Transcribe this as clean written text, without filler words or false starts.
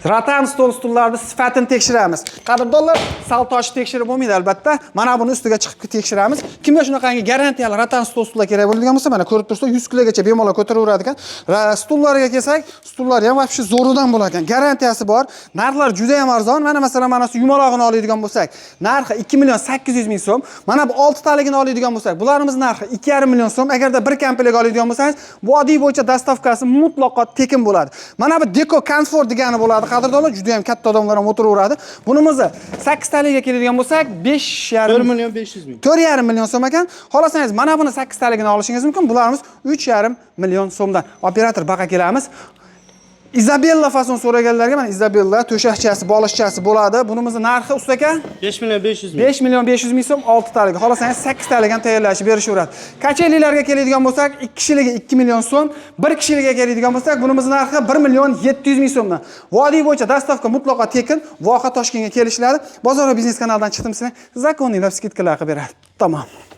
Ratan stullarni sifatini tekshiramiz. Qadrdonlar, sal toshib tekshirib bo'lmaydi albatta. Mana buni ustiga chiqib tekshiramiz. Kimga shunaqangi garantiyali ratan stullar kerak bo'ladigan bo'lsa, mana ko'rib tursa 100 kilogacha bemalol ko'taraveradi ekan. Stullarga kelsak, stullar ham vobshe zo'ridan bo'lar ekan. Garantiyasi bor. Narxlar juda ham arzon. Mana masalan, mana shu yumalog'ini oladigan bo'lsak, narxi 2 million 800 ming so'm. Mana bu 6 taligini oladigan bo'lsak, bularimiz narxi 2,5 million so'm. Agarda bir komplet oladigan bo'lsangiz, bu oddiy bo'yicha dastavkasi mutlaqo tekin bo'ladi. Mana bu Deco Comfort degani bo'ladi. Qadrdonlar, juda ham katta odamlar ham o'tiraveradi. Bunimizni 8 taliga keladigan bo'lsak, 5,5 1 million 500 ming. 4,5 million so'm ekan. Xolasangiz, mana buni 8 taligini olishingiz mumkin. Bularimiz 3,5 million so'mdan. Operator baqa kelamiz. Isabella fason so'raganlarga mana Isabella to'shakchasi, bolishchasi bo'ladi. Bunimizni narxi ustaka 5 million 500 ming. 5 million 500 ming so'm 6 taliga. Xolasangiz 8 taliga ham tayyorlashib berishaveradi. Kachelilarga keladigan bo'lsak, 2 kishiga 2 million so'm, 1 kishiga keladigan bo'lsak, bunimiz narxi 1 million 700 ming so'mdan. Vodiy bo'yicha dastavka mutlaqo tekin. Voha Toshkentga kelishiladi. Bozor va biznes kanalidan chiqdim sizlar. Zakonniylab skidkalar qilib beradi. Tamom.